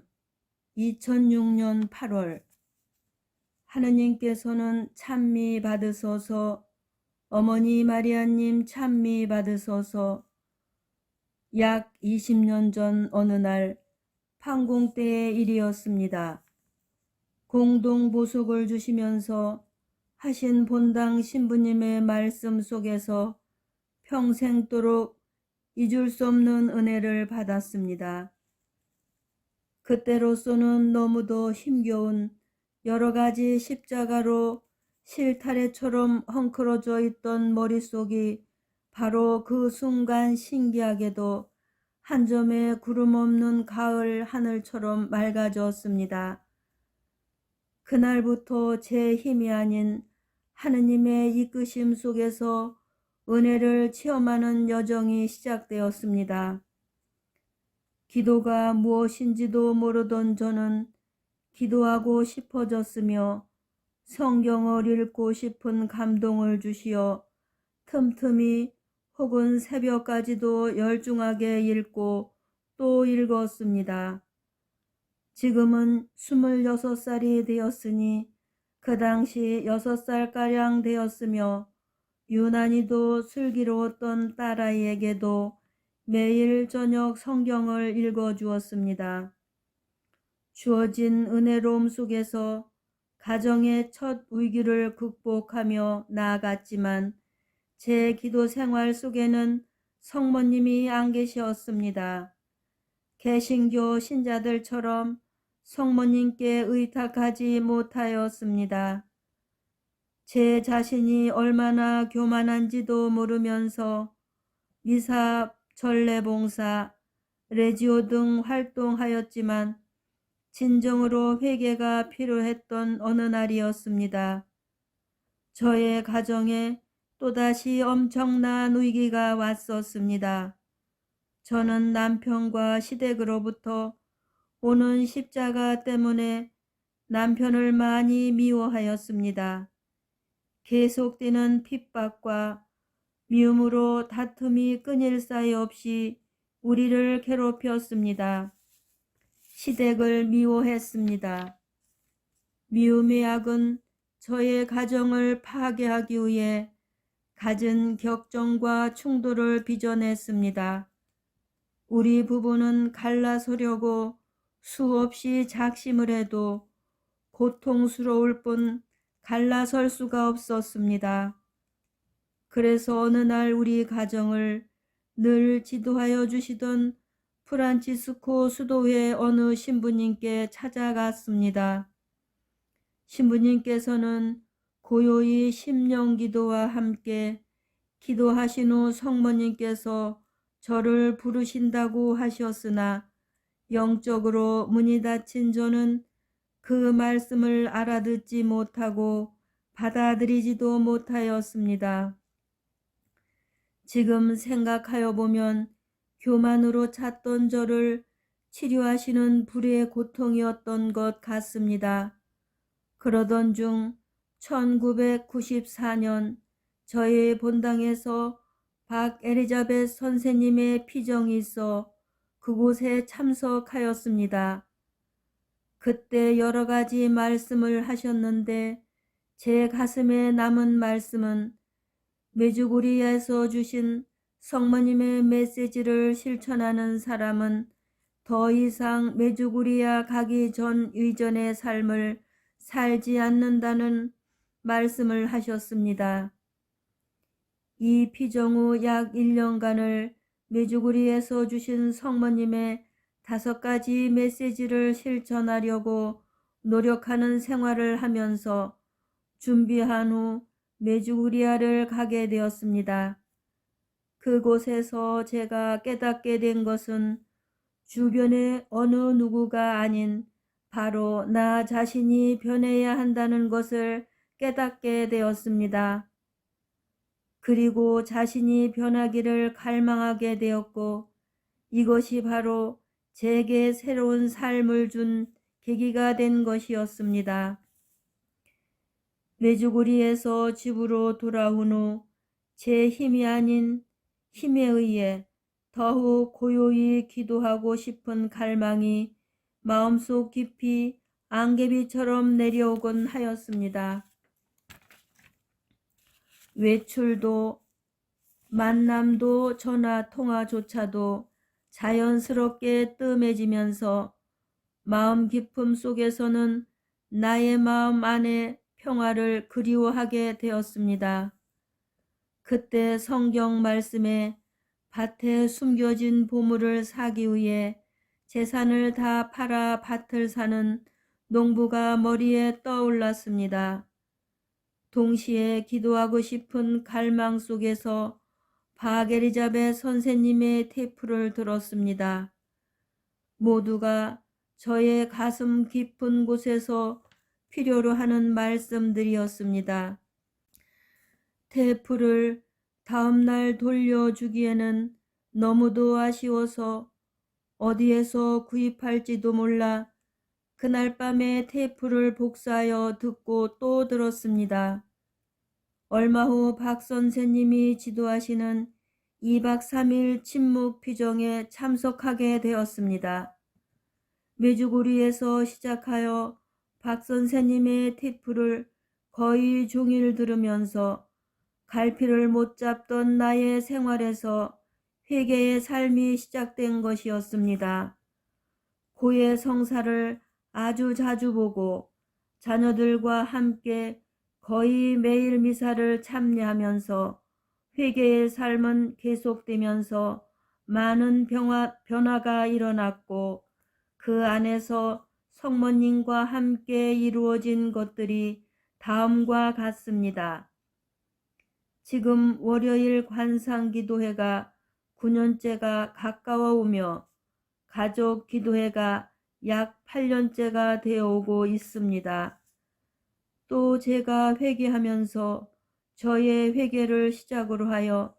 2006년 8월. 하느님께서는 찬미 받으소서. 어머니 마리아님 찬미 받으소서. 약 20년 전 어느 날 판공 때의 일이었습니다. 공동 보석을 주시면서 하신 본당 신부님의 말씀 속에서 평생도록 잊을 수 없는 은혜를 받았습니다. 그때로서는 너무도 힘겨운 여러 가지 십자가로 실타래처럼 헝클어져 있던 머릿속이 바로 그 순간 신기하게도 한 점의 구름 없는 가을 하늘처럼 맑아졌습니다. 그날부터 제 힘이 아닌 하느님의 이끄심 속에서 은혜를 체험하는 여정이 시작되었습니다. 기도가 무엇인지도 모르던 저는 기도하고 싶어졌으며 성경을 읽고 싶은 감동을 주시어 틈틈이 혹은 새벽까지도 열중하게 읽고 또 읽었습니다. 지금은 26살이 되었으니 그 당시 6살가량 되었으며 유난히도 슬기로웠던 딸아이에게도 매일 저녁 성경을 읽어주었습니다. 주어진 은혜로움 속에서 가정의 첫 위기를 극복하며 나아갔지만 제 기도 생활 속에는 성모님이 안 계셨습니다. 개신교 신자들처럼 성모님께 의탁하지 못하였습니다. 제 자신이 얼마나 교만한지도 모르면서 미사, 전례봉사, 레지오 등 활동하였지만 진정으로 회개가 필요했던 어느 날이었습니다. 저의 가정에 또다시 엄청난 위기가 왔었습니다. 저는 남편과 시댁으로부터 오는 십자가 때문에 남편을 많이 미워하였습니다. 계속되는 핍박과 미움으로 다툼이 끊일 사이 없이 우리를 괴롭혔습니다. 시댁을 미워했습니다. 미움의 악은 저의 가정을 파괴하기 위해 갖은 격정과 충돌을 빚어냈습니다. 우리 부부는 갈라서려고 수없이 작심을 해도 고통스러울 뿐 갈라설 수가 없었습니다. 그래서 어느 날 우리 가정을 늘 지도하여 주시던 프란치스코 수도회 어느 신부님께 찾아갔습니다. 신부님께서는 고요히 심령기도와 함께 기도하신 후 성모님께서 저를 부르신다고 하셨으나 영적으로 문이 닫힌 저는 그 말씀을 알아듣지 못하고 받아들이지도 못하였습니다. 지금 생각하여 보면 교만으로 찼던 저를 치료하시는 불의 고통이었던 것 같습니다. 그러던 중 1994년 저희 본당에서 박 엘리자벳 선생님의 피정이 있어 그곳에 참석하였습니다. 그때 여러 가지 말씀을 하셨는데 제 가슴에 남은 말씀은 메주구리에서 주신 성모님의 메시지를 실천하는 사람은 더 이상 메주구리아 가기 전 이전의 삶을 살지 않는다는 말씀을 하셨습니다. 이 피정 후 약 1년간을 메주구리에서 주신 성모님의 5가지 메시지를 실천하려고 노력하는 생활을 하면서 준비한 후 메주구리아를 가게 되었습니다. 그곳에서 제가 깨닫게 된 것은 주변의 어느 누구가 아닌 바로 나 자신이 변해야 한다는 것을 깨닫게 되었습니다. 그리고 자신이 변하기를 갈망하게 되었고 이것이 바로 제게 새로운 삶을 준 계기가 된 것이었습니다. 메주구리에서 집으로 돌아온 후 제 힘이 아닌 힘에 의해 더욱 고요히 기도하고 싶은 갈망이 마음속 깊이 안개비처럼 내려오곤 하였습니다. 외출도 만남도 전화 통화조차도 자연스럽게 뜸해지면서 마음 깊음 속에서는 나의 마음 안에 평화를 그리워하게 되었습니다. 그때 성경 말씀에 밭에 숨겨진 보물을 사기 위해 재산을 다 팔아 밭을 사는 농부가 머리에 떠올랐습니다. 동시에 기도하고 싶은 갈망 속에서 바게리자벳 선생님의 테이프를 들었습니다. 모두가 저의 가슴 깊은 곳에서 필요로 하는 말씀들이었습니다. 테이프를 다음날 돌려주기에는 너무도 아쉬워서 어디에서 구입할지도 몰라 그날 밤에 테이프를 복사하여 듣고 또 들었습니다. 얼마 후 박 선생님이 지도하시는 2박 3일 침묵 피정에 참석하게 되었습니다. 메주고리에서 시작하여 박 선생님의 테이프를 거의 종일 들으면서 갈피를 못 잡던 나의 생활에서 회개의 삶이 시작된 것이었습니다. 고해 성사를 아주 자주 보고 자녀들과 함께 거의 매일 미사를 참여하면서 회개의 삶은 계속되면서 많은 변화가 일어났고 그 안에서 성모님과 함께 이루어진 것들이 다음과 같습니다. 지금 월요일 관상기도회가 9년째가 가까워오며 가족 기도회가 약 8년째가 되어오고 있습니다. 또 제가 회개하면서 저의 회개를 시작으로 하여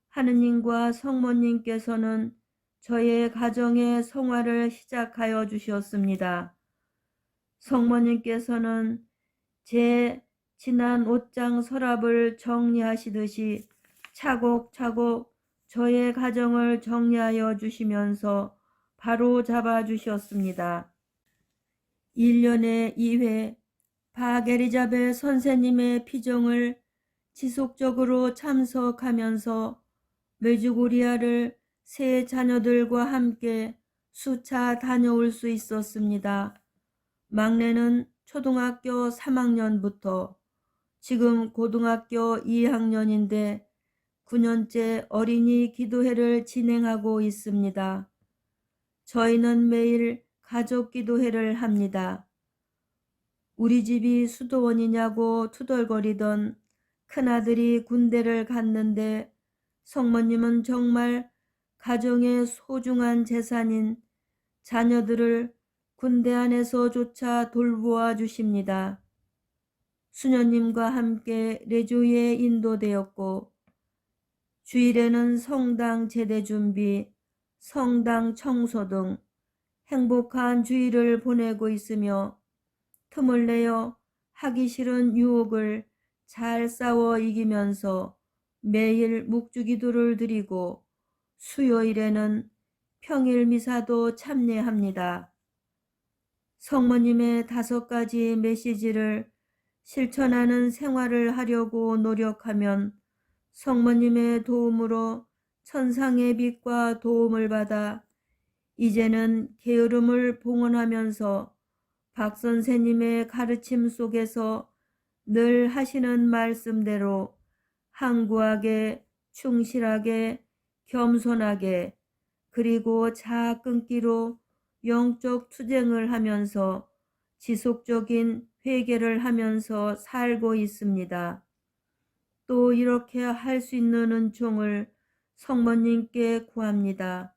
하느님과 성모님께서는 저의 가정의 성화를 시작하여 주셨습니다. 성모님께서는 제 지난 옷장 서랍을 정리하시듯이 차곡차곡 저의 가정을 정리하여 주시면서 바로 잡아 주셨습니다. 1년에 2회 바게리자벳 선생님의 피정을 지속적으로 참석하면서 메주고리아를 세 자녀들과 함께 수차 다녀올 수 있었습니다. 막내는 초등학교 3학년부터 지금 고등학교 2학년인데 9년째 어린이 기도회를 진행하고 있습니다. 저희는 매일 가족 기도회를 합니다. 우리 집이 수도원이냐고 투덜거리던 큰아들이 군대를 갔는데 성모님은 정말 가정의 소중한 재산인 자녀들을 군대 안에서조차 돌보아 주십니다. 수녀님과 함께 레조에 인도되었고 주일에는 성당 제대 준비, 성당 청소 등 행복한 주일을 보내고 있으며 틈을 내어 하기 싫은 유혹을 잘 싸워 이기면서 매일 묵주기도를 드리고 수요일에는 평일 미사도 참여합니다. 성모님의 5가지 메시지를 실천하는 생활을 하려고 노력하면 성모님의 도움으로 천상의 빛과 도움을 받아 이제는 게으름을 봉헌하면서 박 선생님의 가르침 속에서 늘 하시는 말씀대로 항구하게, 충실하게, 겸손하게, 그리고 자아 끊기로 영적 투쟁을 하면서 지속적인 회개를 하면서 살고 있습니다. 또 이렇게 할 수 있는 은총을 성모님께 구합니다.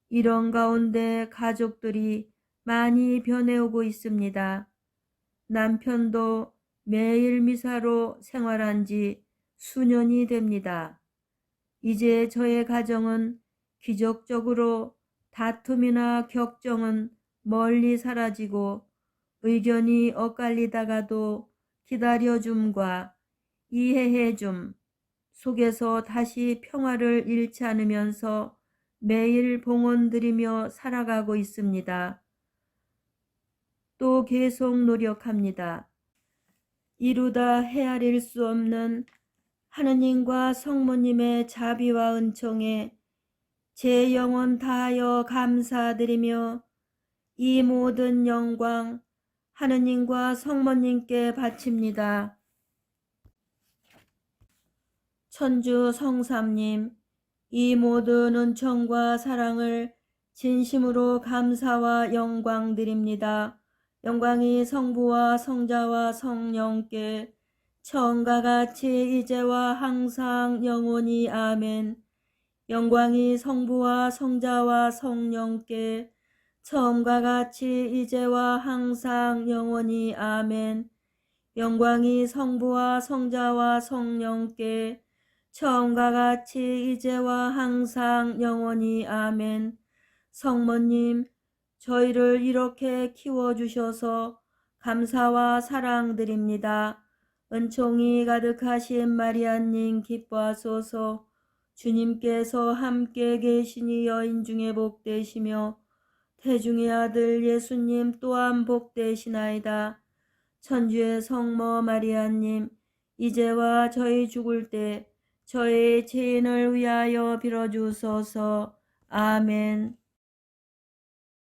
이런 가운데 가족들이 많이 변해오고 있습니다. 남편도 매일 미사로 생활한 지 수년이 됩니다. 이제 저의 가정은 기적적으로 다툼이나 격정은 멀리 사라지고 의견이 엇갈리다가도 기다려줌과 이해해줌 속에서 다시 평화를 잃지 않으면서 매일 봉헌드리며 살아가고 있습니다. 또 계속 노력합니다. 이루다 헤아릴 수 없는 하느님과 성모님의 자비와 은총에 제 영혼 다하여 감사드리며 이 모든 영광 하느님과 성모님께 바칩니다. 천주 성삼님, 이 모든 은총과 사랑을 진심으로 감사와 영광 드립니다. 영광이 성부와 성자와 성령께 처음과 같이 이제와 항상 영원히 아멘. 영광이 성부와 성자와 성령께 처음과 같이 이제와 항상 영원히 아멘. 영광이 성부와 성자와 성령께 처음과 같이 이제와 항상 영원히 아멘. 성모님, 저희를 이렇게 키워주셔서 감사와 사랑드립니다. 은총이 가득하신 마리아님 기뻐하소서. 주님께서 함께 계시니 여인 중에 복되시며 태중의 아들 예수님 또한 복되시나이다. 천주의 성모 마리아님, 이제와 저희 죽을 때 저의 죄인을 위하여 빌어주소서. 아멘.